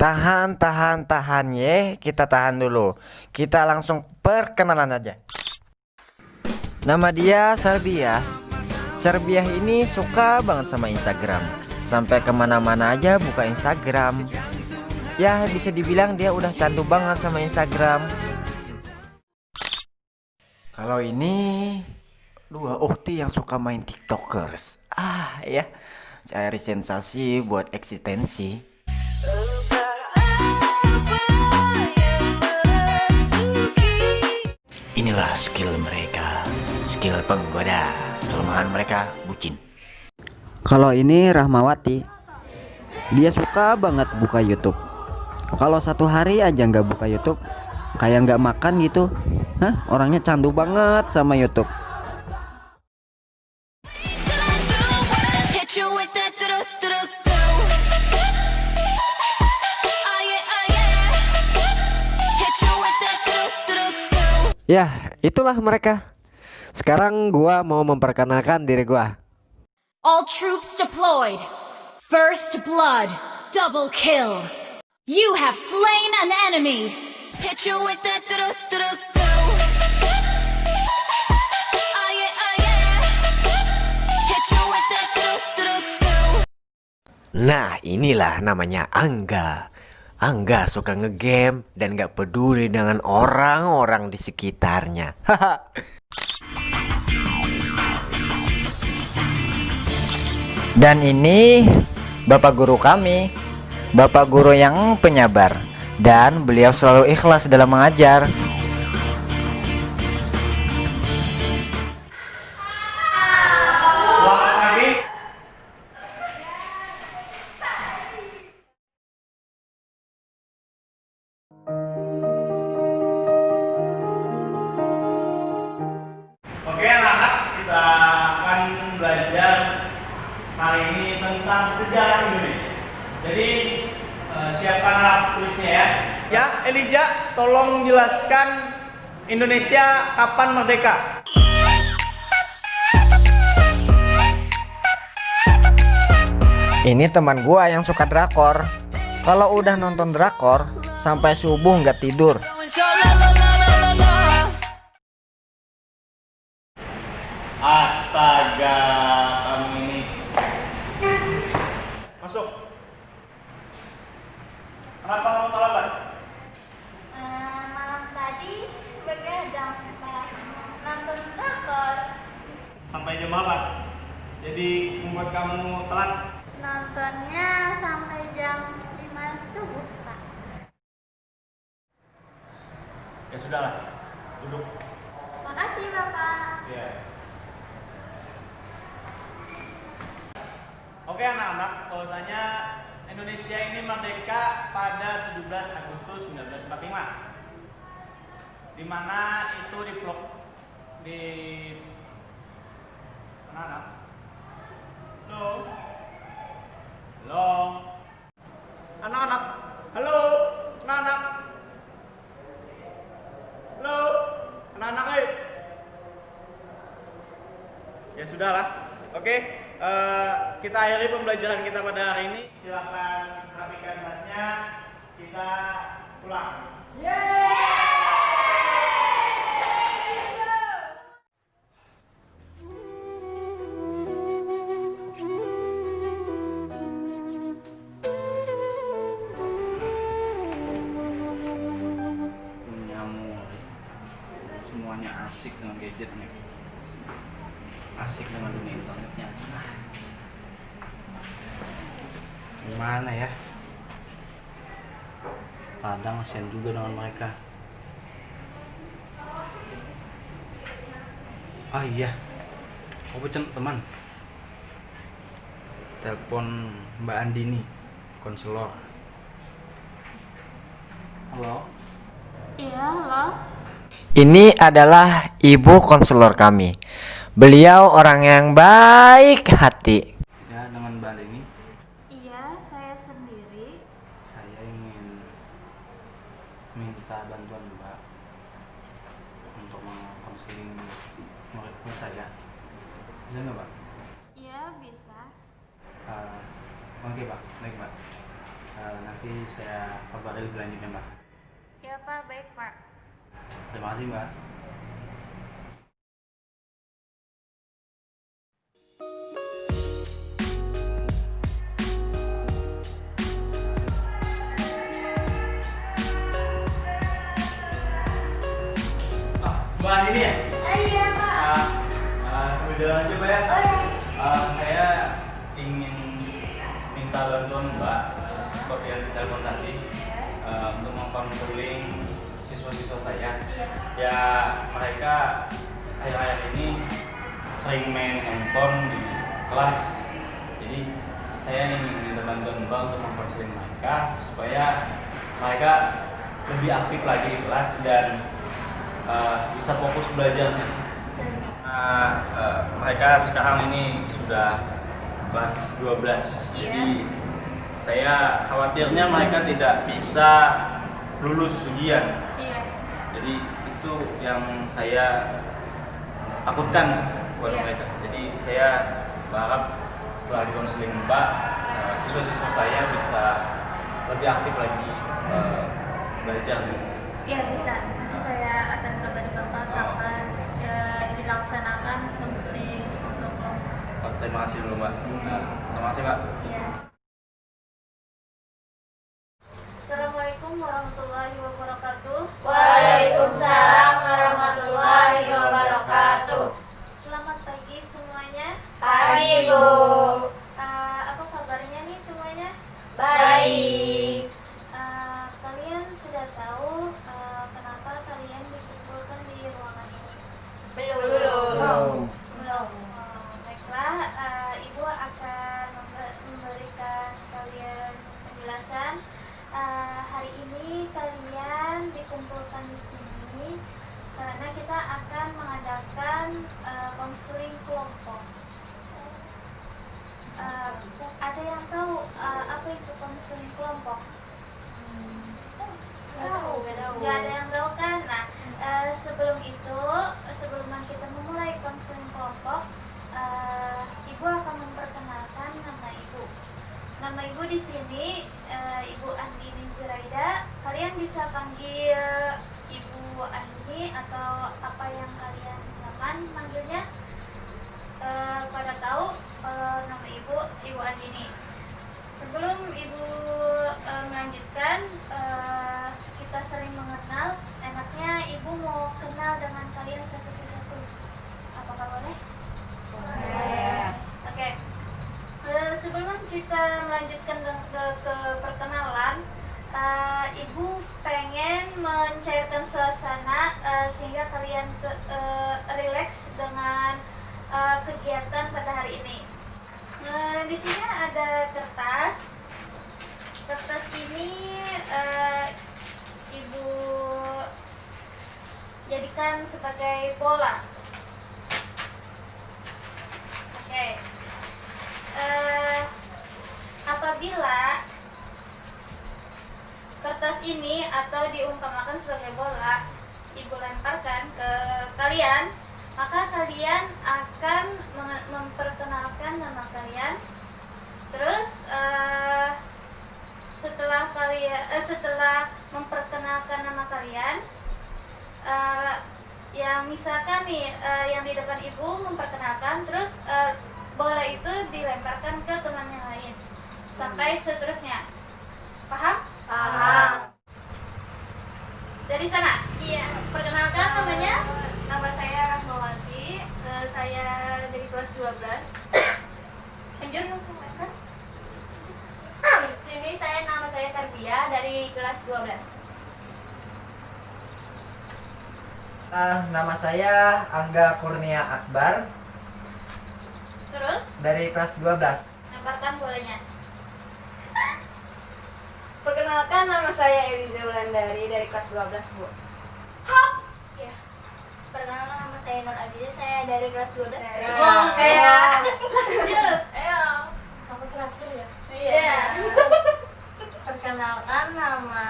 Tahan ye, kita tahan dulu. Kita langsung perkenalan aja. Nama dia Sarbiah. Sarbiah ini suka banget sama Instagram. Sampai kemana-mana aja buka Instagram. Ya bisa dibilang dia udah candu banget sama Instagram. Kalau ini dua ukti yang suka main tiktokers. Ya, cari sensasi buat eksistensi. Inilah skill mereka, skill penggoda. Kelemahan mereka bucin. Kalau ini Rahmawati, dia suka banget buka YouTube. Kalau satu hari aja nggak buka YouTube, kayak nggak makan gitu. Orangnya candu banget sama YouTube. Ya, itulah mereka. Sekarang gua mau memperkenalkan diri gua. All troops deployed. First blood. Double kill. You have slain an enemy. Hit you with that do-do-do-do. Ah, yeah, ah, yeah. Hit you with that do-do-do-do. Nah, inilah namanya Angga. Angga suka ngegame dan gak peduli dengan orang-orang di sekitarnya. Dan ini bapak guru kami, bapak guru yang penyabar, dan beliau selalu ikhlas dalam mengajar. Selamat pagi. Oke anak-anak, kita akan belajar hari ini tentang sejarah Indonesia. Jadi siapkan alat tulisnya ya. Ya, Elijah, tolong jelaskan Indonesia kapan merdeka. Ini teman gua yang suka drakor. Kalau udah nonton drakor sampai subuh nggak tidur. Astaga, kamu ini. Masuk. Kenapa kamu terlambat? Malam tadi begadang nonton drakor. Sampai jam berapa? Jadi membuat kamu telat. Nontonnya sampai jam 5 subuh, Pak. Ya sudahlah, duduk. Makasih, Bapak. Ya. Oke anak-anak, bahwasanya Indonesia ini merdeka pada 17 Agustus 1945. Di mana itu di anak-anak. Halo. Halo. Anak-anak. Halo. Anak-anak. Halo. Anak-anak, ya sudahlah. Oke. Kita akhiri pembelajaran kita pada hari ini. Silakan rapikan tasnya. Kita pulang. Nyamuk semuanya asik dengan gadgetnya, asik dengan dunia internetnya. Gimana ya, kadang kasihan juga dengan mereka. Iya, apa teman, telepon Mbak Andini, konselor. Halo. Iya, halo. Ini adalah ibu konselor kami. Beliau orang yang baik hati. Ya, dengan Mbak Andini Iya, saya sendiri. saya ingin minta bantuan Mbak untuk mengkonseling murid saya. Bisa nggak Mbak? Iya, bisa. Oke Pak, baik Pak. Nanti saya kabari lebih lanjutnya Mbak. Ya Pak, baik Pak. Terima kasih Mbak. Mbak ini ya? Iya Pak. Sambil jalan aja Mbak ya. Oh iya. Saya ingin minta bantuan Mbak seperti yang ditelepon tadi untuk mengkonseling siswa-siswa saya. Ya mereka akhir-akhir ini sering main handphone di kelas. Jadi saya ingin minta bantuan Mbak untuk mengkonseling mereka supaya mereka lebih aktif lagi di kelas dan bisa fokus belajar. Mereka sekarang ini sudah kelas 12. Jadi saya khawatirnya mereka tidak bisa lulus ujian. Jadi itu yang saya takutkan buat mereka. Jadi saya berharap setelah dikonseling Mbak, siswa-siswa saya bisa lebih aktif lagi belajar. Iya bisa. Saya akan kabari Bapak kapan dilaksanakan konseling untuk kelompok. Terima kasih dulu Mbak. Terima kasih Mbak. Iya. Assalamualaikum warahmatullahi wabarakatuh. Waalaikumsalam warahmatullahi wabarakatuh. Selamat pagi semuanya. Pagi Bu. Apa kabarnya nih semuanya? Baik. Kalian sudah tahu kenapa kalian dikumpulkan di ruangan ini? Belum. Baiklah, Ibu akan memberikan kalian penjelasan. Hari ini kalian dikumpulkan di sini karena kita akan mengadakan konseling kelompok. Ada yang tahu apa itu konseling kelompok? Nggak ada yang tahu kan? Nah, sebelum kita memulai konseling kelompok, Ibu akan memperkenalkan nama Ibu. Nama Ibu di sini Ibu Andini Zuraida. Kalian bisa panggil Ibu Andini atau apa yang kalian nyaman manggilnya. Pada tahu kalau nama Ibu Andini. Sebelum Ibu melanjutkan, kita saling mengenal. Enaknya Ibu mau kenal dengan kalian satu persatu. Apakah boleh? Boleh. Oke. Sebelum kita melanjutkan ke perkenalan, Ibu pengen mencairkan suasana sehingga kalian rileks dengan kegiatan pada hari ini. Di sini ada kertas. Kertas ini Ibu jadikan sebagai bola. Oke. Apabila kertas ini atau diumpamakan sebagai bola Ibu lemparkan ke kalian, maka kalian akan memperkenalkan nama kalian. Terus setelah memperkenalkan nama kalian, yang misalkan nih yang di depan Ibu memperkenalkan, terus bola itu dilemparkan ke teman yang lain sampai seterusnya. Paham? Paham. Dari sana? Iya. Perkenalkan namanya? Nama saya Rahmawati. Saya dari kelas 12. Lanjut langsung kan? Sini nama saya Sarbia dari kelas 12. Nama saya Angga Kurnia Akbar Terus dari kelas 12. lemparkan bolanya. Perkenalkan, nama saya Eliza Wulandari dari kelas 12, Bu. Ya. Perkenalkan, nama saya Nur Aziza, saya dari kelas 12. Kayak Ayo. Kamu terakhir ya? Iya. Perkenalkan, nama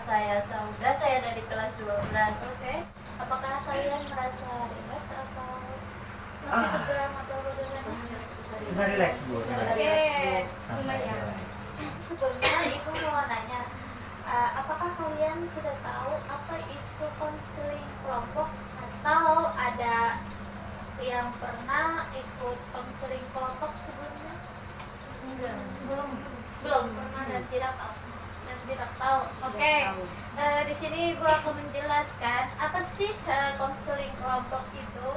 saya Sauda, saya dari kelas 12. Oke. Apakah kalian merasa rileks atau masih tegang atau bagaimana? Sudah rileks Bu. Oke. Santai, Lumayan. rileks. Sebelumnya Ibu kalian sudah tahu apa itu konseling kelompok atau ada yang pernah ikut konseling kelompok sebelumnya? Belum pernah dan tidak tahu. Oke. Di sini gua akan menjelaskan apa sih konseling kelompok itu.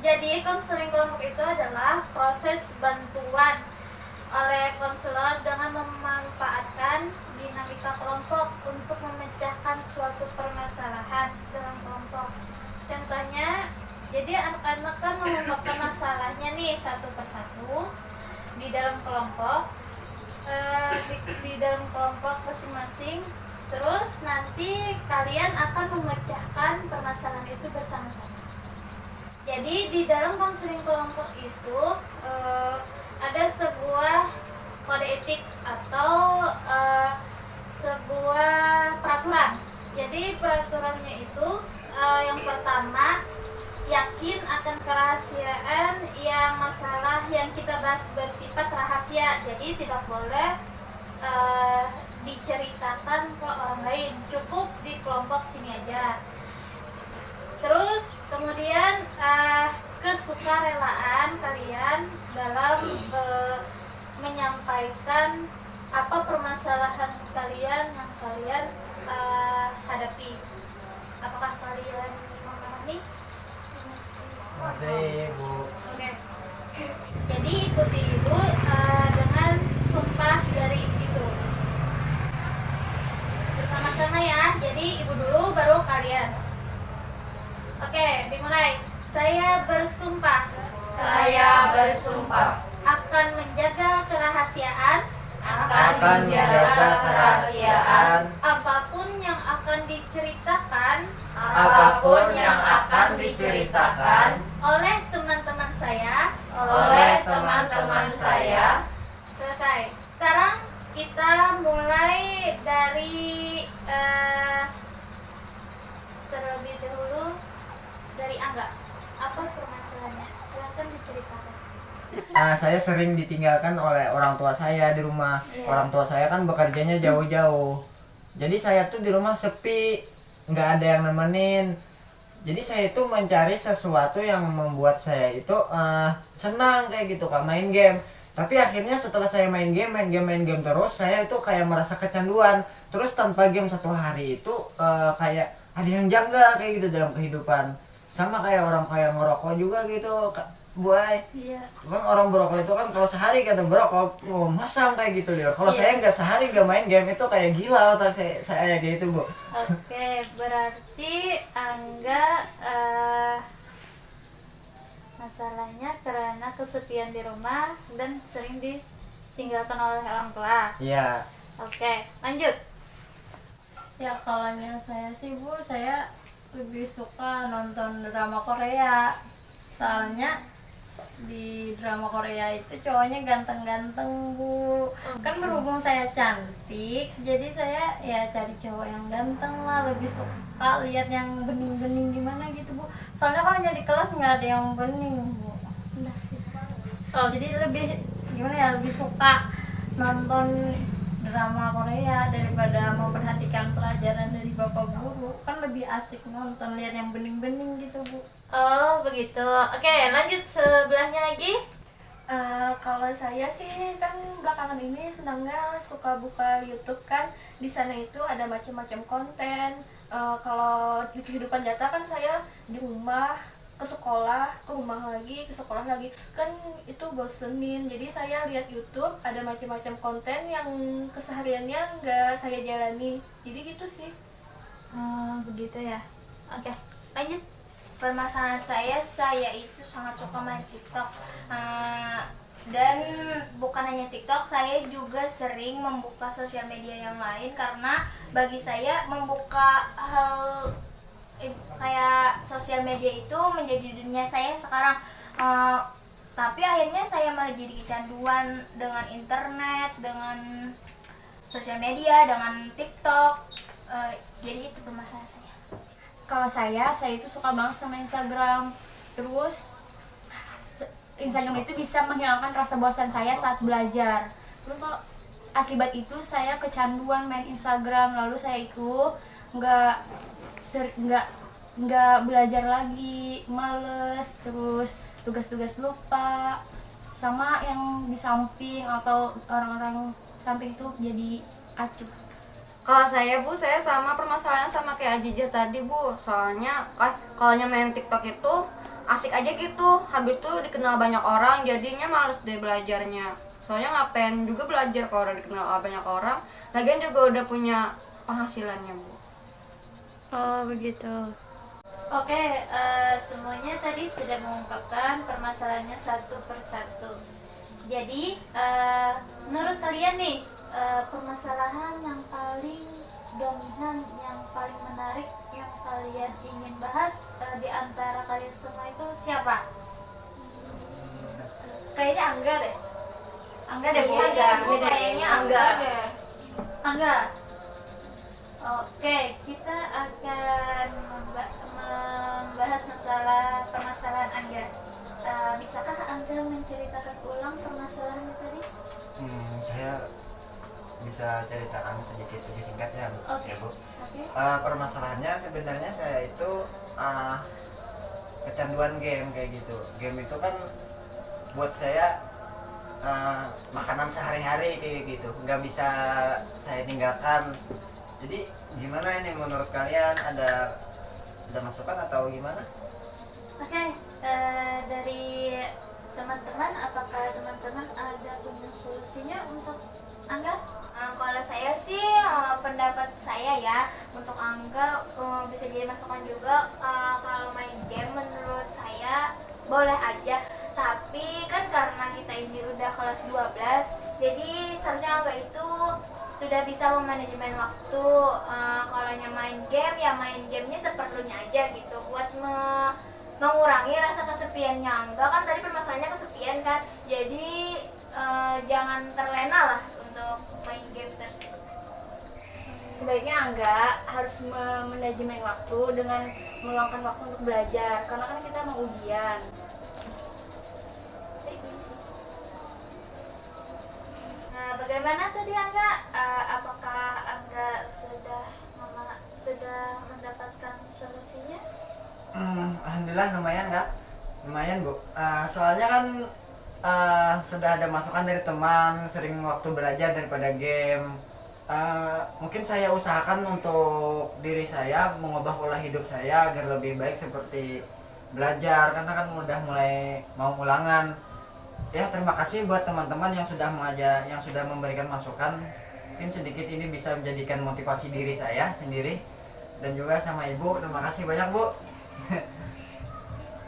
Jadi konseling kelompok itu adalah proses bantuan oleh konselor dengan memanfaatkan dinamika kelompok untuk memecahkan suatu permasalahan dalam kelompok. Contohnya, jadi anak-anak kan mengungkapkan masalahnya nih satu persatu di dalam kelompok, di dalam kelompok masing-masing. Terus nanti kalian akan memecahkan permasalahan itu bersama-sama. Jadi di dalam konseling kelompok itu ada sebuah kode etik atau sebuah peraturan. Jadi peraturannya itu yang pertama, yakin akan kerahasiaan yang masalah yang kita bahas bersifat rahasia. Jadi tidak boleh diceritakan ke orang lain, cukup di kelompok sini aja. Terus kemudian kesukarelaan kalian dalam menyampaikan apa permasalahan kalian yang kalian hadapi. Apakah kalian memahami? Bu. Oke. Jadi ikuti ibu dengan sumpah dari itu. Bersama-sama ya. Jadi ibu dulu baru kalian. Oke, dimulai. Saya bersumpah. Saya bersumpah Akan menjaga kerahasiaan. akan menjaga kerahasiaan Apapun yang akan diceritakan. apapun yang akan diceritakan Oleh teman-teman saya. oleh teman-teman saya. Selesai. Sekarang kita mulai dari terlebih dahulu dari Angga. Apa permasalahannya? Silakan diceritakan. Saya sering ditinggalkan oleh orang tua saya di rumah. Orang tua saya kan bekerjanya jauh-jauh. Jadi saya tuh di rumah sepi, nggak ada yang nemenin. Jadi saya itu mencari sesuatu yang membuat saya itu senang kayak gitu, Kak, main game. Tapi akhirnya setelah saya main game terus, saya itu kayak merasa kecanduan. Terus tanpa game satu hari itu kayak ada yang janggal kayak gitu dalam kehidupan. Sama kayak orang kayak ngerokok juga gitu, Kak Buai. Iya. Cuman orang berokok itu kan kalau sehari kata berokok, masam kayak gitu dia. Kalau saya nggak sehari nggak main game itu kayak gila otak saya kayak gitu, Bu. Oke, berarti Angga masalahnya karena kesepian di rumah dan sering ditinggalkan oleh orang tua. Iya. Oke, lanjut. Ya kalau saya sih Bu, saya lebih suka nonton drama Korea. Soalnya di drama Korea itu cowoknya ganteng-ganteng Bu. Kan berhubung saya cantik, jadi saya ya cari cowok yang ganteng lah. Lebih suka lihat yang bening-bening gimana gitu Bu. Soalnya kalau jadi kelas nggak ada yang bening Bu. Jadi lebih gimana ya, lebih suka nonton drama Korea daripada memperhatikan pelajaran dari bapak guru. Kan lebih asik nonton lihat yang bening-bening gitu Bu. Oh, begitu. Oke, lanjut sebelahnya lagi. Kalau saya sih kan belakangan ini senangnya suka buka YouTube kan. Di sana itu ada macam-macam konten. Kalau di kehidupan nyata kan saya di rumah, ke sekolah, ke rumah lagi, ke sekolah lagi. Kan itu bosenin. Jadi saya lihat YouTube ada macam-macam konten yang kesehariannya nggak saya jalani. Jadi gitu sih. Begitu ya. Oke, lanjut. Permasalahan saya itu sangat suka main TikTok. Dan bukan hanya TikTok, saya juga sering membuka sosial media yang lain karena bagi saya membuka hal kayak sosial media itu menjadi dunia saya sekarang. Tapi akhirnya saya malah jadi kecanduan dengan internet, dengan sosial media, dengan TikTok. Jadi itu permasalahan saya. Kalau saya itu suka banget sama Instagram. Terus Instagram itu bisa menghilangkan rasa bosan saya saat belajar. Terus akibat itu saya kecanduan main Instagram, lalu saya itu nggak nggak belajar lagi, males, terus tugas-tugas lupa, sama yang di samping atau orang-orang samping itu jadi acuh. Kalau saya Bu, saya sama permasalahannya sama kayak Ajijah tadi Bu. Soalnya kalau main TikTok itu asik aja gitu. Habis itu dikenal banyak orang, jadinya males deh belajarnya. Soalnya ngapain juga belajar kalau udah dikenal banyak orang. Lagian juga udah punya penghasilannya Bu. Oh begitu. Oke, semuanya tadi sudah mengungkapkan permasalahannya satu persatu. Jadi, menurut kalian nih, permasalahan yang paling dominan, yang paling menarik, yang kalian ingin bahas di antara kalian semua itu siapa? Kayaknya Angga deh. Angga deh, Bu. Kayaknya Angga deh. Angga. Oke, kita akan membahas masalah permasalahan Angga. Bisakah Angga menceritakan ulang permasalahannya tadi? Saya bisa ceritakan sedikit lebih singkatnya, Oke. ya Bu. Oke. Permasalahannya sebenarnya saya itu kecanduan game kayak gitu. Game itu kan buat saya makanan sehari-hari kayak gitu, nggak bisa saya tinggalkan. Jadi gimana ini menurut kalian, ada masukan atau gimana? Oke, dari teman-teman, apakah teman-teman ada punya solusinya untuk Angga? Kalau saya sih, pendapat saya ya, untuk Angga bisa jadi masukan juga. Kalau main game menurut saya boleh aja, tapi kan karena kita ini udah kelas 12, jadi seharusnya Angga itu sudah bisa memanajemen waktu. Kalau main game ya main gamenya seperlunya aja gitu, buat mengurangi rasa kesepiannya Angga. Kan tadi permasalahannya kesepian kan, jadi jangan terlena lah untuk main game tersebut. Sebaiknya Angga harus memanajemen waktu dengan meluangkan waktu untuk belajar, karena kan kita mau ujian. Nah, bagaimana tadi Angga? Apakah Angga sudah mendapatkan solusinya? Alhamdulillah lumayan nggak? Lumayan Bu. Soalnya kan sudah ada masukan dari teman, sering waktu belajar daripada game. Mungkin saya usahakan untuk diri saya mengubah pola hidup saya agar lebih baik seperti belajar, karena kan udah mulai mau ulangan. Ya, terima kasih buat teman-teman yang sudah mengajar, yang sudah memberikan masukan. Mungkin sedikit ini bisa menjadikan motivasi diri saya sendiri, dan juga sama Ibu. Terima kasih banyak Bu.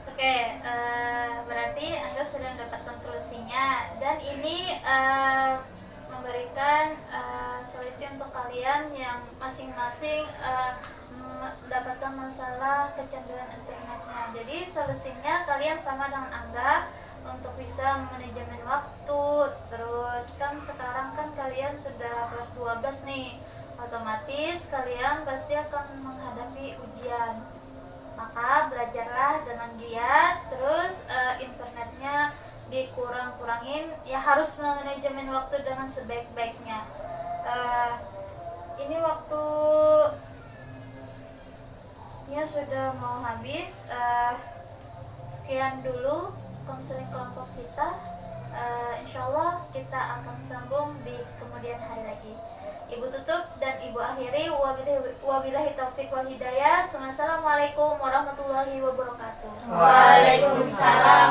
Oke, berarti Angga sudah mendapatkan solusinya, dan ini memberikan solusi untuk kalian yang masing-masing mendapatkan masalah kecanduan internetnya. Jadi solusinya kalian sama dengan Angga untuk bisa manajemen waktu. Terus kan sekarang kan kalian sudah kelas 12 nih, otomatis kalian pasti akan menghadapi ujian. Maka belajarlah dengan giat, terus internetnya dikurang-kurangin, ya harus manajemen waktu dengan sebaik-baiknya. Ini waktunya sudah mau habis. Sekian dulu konseling kelompok kita. Insyaallah kita akan sambung di kemudian hari lagi. Ibu tutup dan Ibu akhiri. Wabillahi taufik wal hidayah. Assalamualaikum warahmatullahi wabarakatuh. Waalaikumsalam